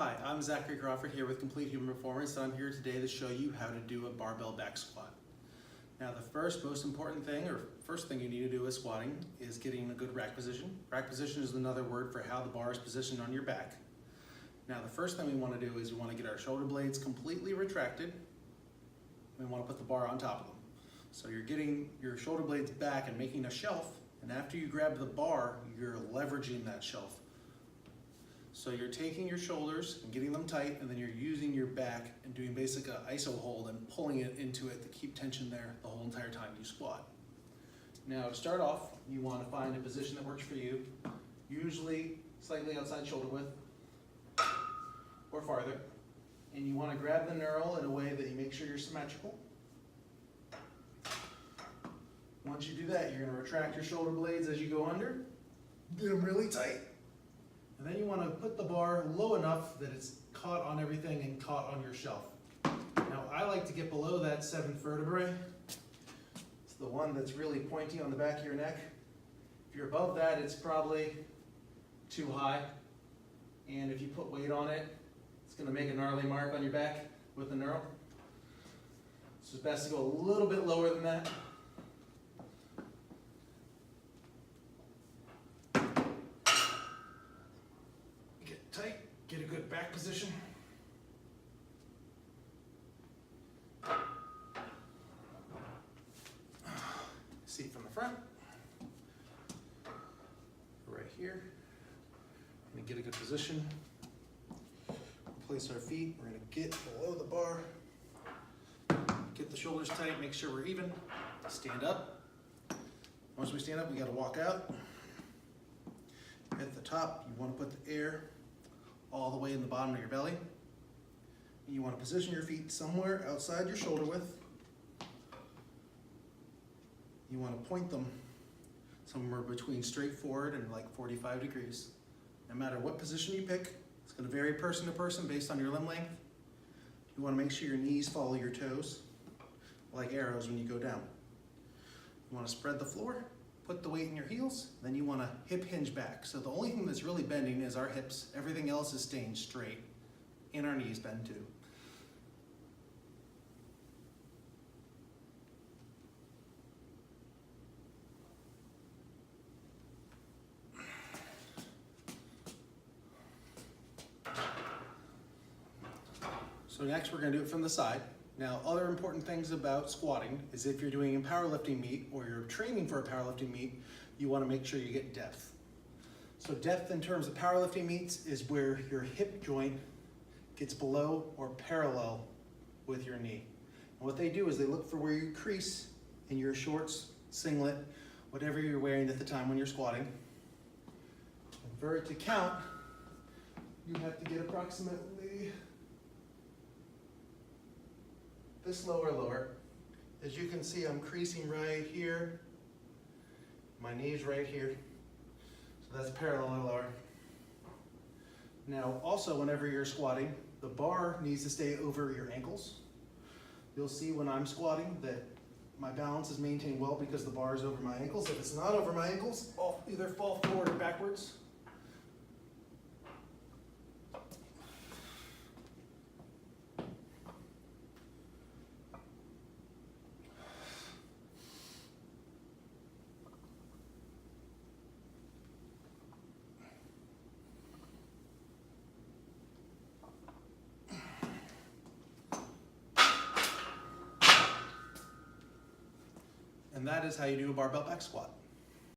Hi, I'm Zachary Crawford here with Complete Human Performance, and I'm here today to show you how to do a barbell back squat. Now the first most important thing, or first thing you need to do with squatting, is getting a good rack position. Rack position is another word for how the bar is positioned on your back. Now the first thing we want to do is we want to get our shoulder blades completely retracted. We want to put the bar on top of them. So you're getting your shoulder blades back and making a shelf, and after you grab the bar, you're leveraging that shelf. So you're taking your shoulders and getting them tight, and then you're using your back and doing basic iso hold and pulling it into it to keep tension there the whole entire time you squat. Now to start off, you want to find a position that works for you, usually slightly outside shoulder width or farther. And you want to grab the knurl in a way that you make sure you're symmetrical. Once you do that, you're going to retract your shoulder blades as you go under, get them really tight. And then you want to put the bar low enough that it's caught on everything and caught on your shelf. Now I like to get below that 7th vertebrae. It's the one that's really pointy on the back of your neck. If you're above that, it's probably too high. And if you put weight on it, it's going to make a gnarly mark on your back with the knurl. So it's best to go a little bit lower than that. Tight, get a good back position. See it from the front. Right here. We're gonna get a good position. Place our feet. We're gonna get below the bar. Get the shoulders tight, make sure we're even. Stand up. Once we stand up, we gotta walk out. At the top, you wanna put the air all the way in the bottom of your belly. You want to position your feet somewhere outside your shoulder width. You want to point them somewhere between straight forward and like 45 degrees. No matter what position you pick, it's going to vary person to person based on your limb length. You want to make sure your knees follow your toes like arrows when you go down. You want to spread the floor. Put the weight in your heels, then you want to hip hinge back. So the only thing that's really bending is our hips. Everything else is staying straight. And our knees bend too. So next we're going to do it from the side. Now, other important things about squatting is if you're doing a powerlifting meet or you're training for a powerlifting meet, you want to make sure you get depth. So depth in terms of powerlifting meets is where your hip joint gets below or parallel with your knee. And what they do is they look for where you crease in your shorts, singlet, whatever you're wearing at the time when you're squatting. And for it to count, you have to get approximately this lower. As you can see, I'm creasing right here. My knee's right here. So that's parallel lower. Now, also whenever you're squatting, the bar needs to stay over your ankles. You'll see when I'm squatting that my balance is maintained well because the bar is over my ankles. If it's not over my ankles, I'll either fall forward or backwards. And that is how you do a barbell back squat.